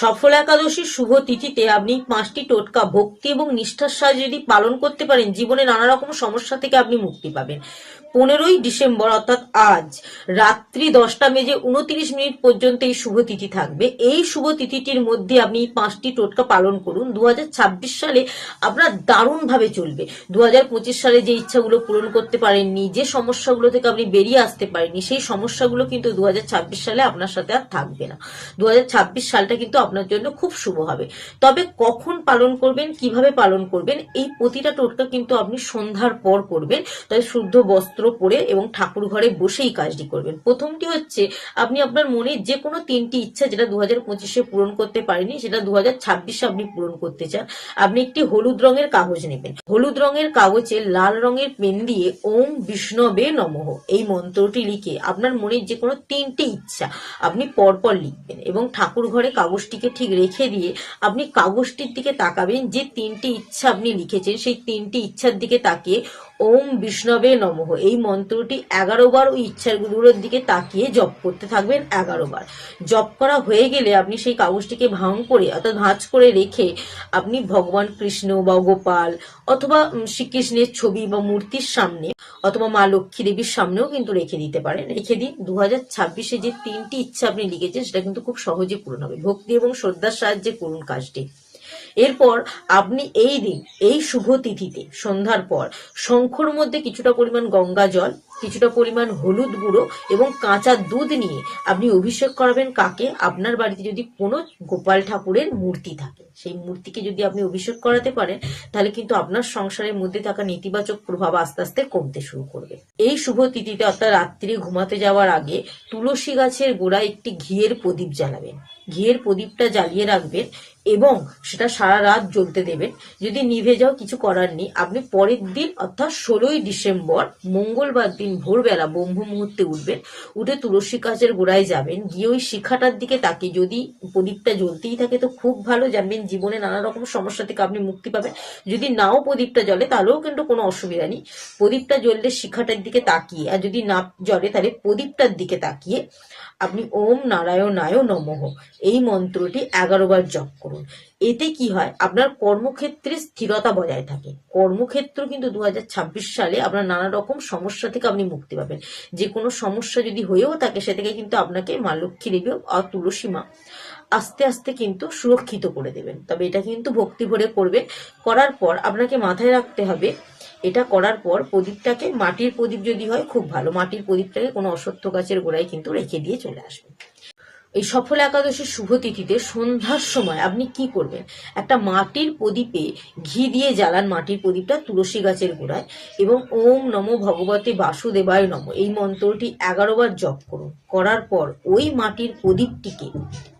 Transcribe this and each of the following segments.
সফল একাদশীর শুভ তিথিতে আপনি 5টি টোটকা ভক্তি এবং নিষ্ঠার সাহায্যে যদি পালন করতে পারেন, জীবনে নানা রকম সমস্যা থেকে আপনি মুক্তি পাবেন। 15ই ডিসেম্বর অর্থাৎ আজ রাত্রি 10:29 পর্যন্ত এই শুভ তিথি থাকবে। এই শুভ তিথিটির মধ্যে আপনি 5টি টোটকা পালন করুন। 2026 সালে আপনার দারুণ ভাবে চলবে। 2025 সালে যে ইচ্ছাগুলো পূরণ করতে পারেননি, যে সমস্যাগুলো থেকে আপনি বেরিয়ে আসতে পারেননি, সেই সমস্যাগুলো কিন্তু 2026 সালে আপনার সাথে আর থাকবে না। 2026 সালটা কিন্তু আপনার জন্য খুব শুভ হবে। তবে কখন পালন করবেন, কিভাবে পালন করবেন, এই প্রতিটা টোটকা কিন্তু আপনি সন্ধ্যার পর করবেন। তাই শুদ্ধ বস্ত্র পরে এবং ঠাকুর ঘরে বসেই কাজটি করবেন। প্রথমটি হচ্ছে, আপনি আপনার মনে যে কোনো 3টি ইচ্ছা যেটা 2025-এ পূরণ করতে পারেনি, সেটা 2026-এ আপনি পূরণ করতে চান। আপনি একটি হলুদ রঙের কাগজ নেবেন। হলুদ রঙের কাগজে লাল রঙের পেন দিয়ে ওম বিষ্ণবে নমঃ এই মন্ত্রটি লিখে আপনার মনের যে কোনো 3টি ইচ্ছা আপনি পরপর লিখবেন এবং ঠাকুর ঘরে কাগজটিকে ঠিক রেখে দিয়ে আপনি কাগজটির দিকে তাকাবেন। যে 3টি ইচ্ছা আপনি লিখেছেন, সেই 3টি ইচ্ছার দিকে তাকিয়ে ওম বিষ্ণবে নমঃ এই মন্ত্রটি 11 বার ওই ইচ্ছাগুলোর দিকে তাকিয়ে জপ করতে থাকবেন। 11 বার জপ করা হয়ে গেলে আপনি সেই কাগজটিকে ভাঙ করে অর্থাৎ ভাঁজ করে রেখে আপনি ভগবান কৃষ্ণ বা গোপাল অথবা শ্রীকৃষ্ণের ছবি বা মূর্তির সামনে অথবা মা লক্ষ্মী দেবীর সামনেও কিন্তু রেখে দিতে পারেন। রেখে দিন। 2026-এ যে 3টি ইচ্ছা আপনি লিখেছেন সেটা কিন্তু খুব সহজে পূরণ হবে। ভক্তি এবং শ্রদ্ধার সাহায্যে করুন কাজটি। এরপর আপনি এই দিন এই শুভ তিথিতে সন্ধ্যার পর শঙ্খর মধ্যে কিছুটা পরিমাণ গঙ্গা জল, কিছুটা পরিমাণ হলুদ গুঁড়ো এবং কাঁচা দুধ নিয়ে আপনি অভিষেক করাবেন। কাকে? আপনার বাড়িতে যদি কোনো গোপাল ঠাকুরের মূর্তি থাকে, সেই মূর্তিকে যদি আপনি অভিষেক করাতে পারেন, তাহলে কিন্তু আপনার সংসারের মধ্যে থাকা নেতিবাচক প্রভাব আস্তে আস্তে কমতে শুরু করবে। এই শুভ তিথিতে অর্থাৎ রাত্রি ঘুমাতে যাওয়ার আগে তুলসী গাছের গোড়ায় একটি ঘিয়ের প্রদীপ জ্বালাবেন। ঘিয়ের প্রদীপটা জ্বালিয়ে রাখবেন এবং সেটা সারা রাত জ্বলতে দেবেন। যদি নিভে যাও কিছু করার নেই। আপনি পরের দিন অর্থাৎ 16ই ডিসেম্বর মঙ্গলবার দিন ভোরবেলা ব্রহ্ম মুহূর্তে উঠবেন। উঠে তুলসী গাছের গোড়ায় যাবেন। গিয়ে ওই শিখাটার দিকে তাকিয়ে যদি প্রদীপটা জ্বলতেই থাকে তো খুব ভালো, জানবেন জীবনে নানা রকম সমস্যা থেকে আপনি মুক্তি পাবেন। যদি নাও প্রদীপটা জ্বলে তাহলেও কিন্তু কোনো অসুবিধা নেই। প্রদীপটা জ্বললে শিখাটার দিকে তাকিয়ে, আর যদি না জ্বলে তাহলে প্রদীপটার দিকে তাকিয়ে আপনি ওম নারায়ণায় নমঃ এই মন্ত্রটি 11 বার জপ করুন। এতে কি হয়? আপনার কর্মক্ষেত্রে স্থিরতা বজায় থাকে। কর্মক্ষেত্র কিন্তু 2026 সালে আপনার নানা রকম সমস্যা থেকে আপনি মুক্তি পাবেন। যে কোনো সমস্যা যদি হয়েও থাকে, সে থেকে কিন্তু আপনাকে মা লক্ষ্মী দেবী আর তুলসী মা আস্তে আস্তে কিন্তু সুরক্ষিত করে দেবেন। তবে এটা কিন্তু ভক্তি ভরে করবেন। করার পর আপনাকে মাথায় রাখতে হবে, এটা করার পর প্রদীপটাকে মাটির প্রদীপ যদি হয় খুব ভালো, মাটির প্রদীপটাকে কোনো অশ্বত্থ গাছের গোড়ায় কিন্তু রেখে দিয়ে চলে আসবেন। এই সফল একাদশীর শুভ তিথিতে সন্ধ্যার সময় আপনি কি করবেন? একটা মাটির প্রদীপে ঘি দিয়ে জ্বালান মাটির প্রদীপটা তুলসী গাছের গোড়ায় এবং ওম নমো ভগবতে বাসুদেবায় নমঃ এই মন্ত্রটি 11 বার জপ করুন। করার পর ওই মাটির প্রদীপটিকে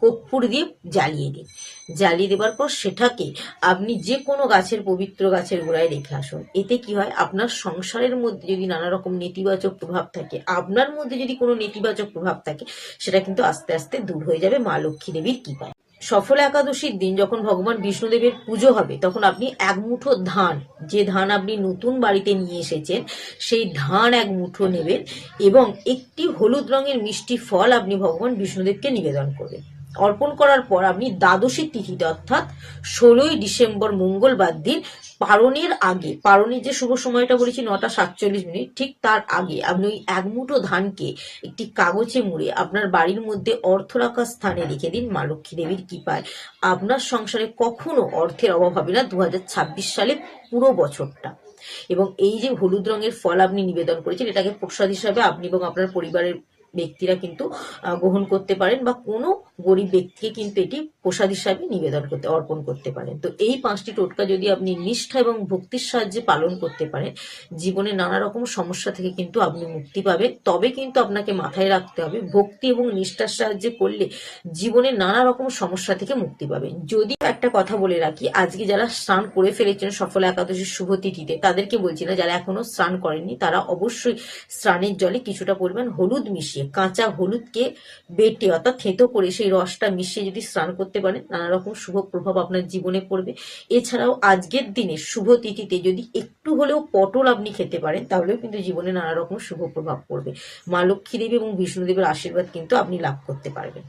কর্পূর দিয়ে জ্বালিয়ে দিন। জ্বালিয়ে দেবার পর সেটাকে আপনি যে কোনো গাছের পবিত্র গাছের গোড়ায় রেখে আসুন। এতে কি হয়? আপনার সংসারের মধ্যে যদি নানা রকম নেতিবাচক প্রভাব থাকে, আপনার মধ্যে যদি কোনো নেতিবাচক প্রভাব থাকে, সেটা কিন্তু আস্তে আস্তে দূর হয়ে যাবে মা লক্ষ্মী দেবীর কৃপায়। সফল একাদশীর দিন যখন ভগবান বিষ্ণুদেবের পুজো হবে, তখন আপনি এক মুঠো ধান, যে ধান আপনি নতুন বাড়িতে নিয়ে এসেছেন, সেই ধান এক মুঠো নেবেন এবং একটি হলুদ রঙের মিষ্টি ফল আপনি ভগবান বিষ্ণুদেবকে নিবেদন করবেন। অর্পণ করার পর আপনি দ্বাদশী তিথিতে অর্থাৎ 16ই ডিসেম্বর মঙ্গলবার দিন পারণের আগে, পারণের যে শুভ সময়টা বলেছি 9:47, ঠিক তার আগে আপনি ওই এক মুঠো ধানকে একটি কাগজে মুড়ে আপনার বাড়ির মধ্যে অর্থ রাখার স্থানে রেখে দিন। মা লক্ষ্মী দেবীর কৃপায় আপনার সংসারে কখনো অর্থের অভাব হবে না 2026 সালে পুরো বছরটা। এবং এই যে হলুদ রঙের ফল আপনি নিবেদন করেছেন, এটাকে প্রসাদ হিসাবে আপনি এবং আপনার পরিবারের ব্যক্তিরা কিন্তু গ্রহণ করতে পারেন, বা কোনো গরিব ব্যক্তিকে কিন্তু এটি প্রসাদ হিসাবে নিবেদন করতে অর্পণ করতে পারেন। তো এই 5টি টোটকা যদি আপনি নিষ্ঠা এবং ভক্তির সাহায্যে পালন করতে পারেন, জীবনে নানা রকম সমস্যা থেকে কিন্তু আপনি মুক্তি পাবেন। তবে কিন্তু আপনাকে মাথায় রাখতে হবে, ভক্তি এবং নিষ্ঠার সাহায্যে করলে জীবনে নানা রকম সমস্যা থেকে মুক্তি পাবেন। যদি একটা কথা বলে রাখি, আজকে যারা স্নান করে ফেলেছেন সফল একাদশীর শুভ তিথিতে, তাদেরকে বলছি না, যারা এখনো স্নান করেননি তারা অবশ্যই স্নানের জলে কিছুটা পরিমাণ হলুদ মিশিয়ে, কাঁচা হলুদকে বেটে অর্থাৎ থেঁতো করে সেই রসটা মিশিয়ে যদি স্নান করতে পারেন, নানা রকম শুভ প্রভাব আপনার জীবনে পড়বে। এছাড়াও আজকের দিনে শুভ তিথিতে যদি একটু হলেও পটল আপনি খেতে পারেন, তাহলেও কিন্তু জীবনে নানা রকম শুভ প্রভাব পড়বে। মা লক্ষ্মী দেবী এবং বিষ্ণুদেবের আশীর্বাদ কিন্তু আপনি লাভ করতে পারবেন।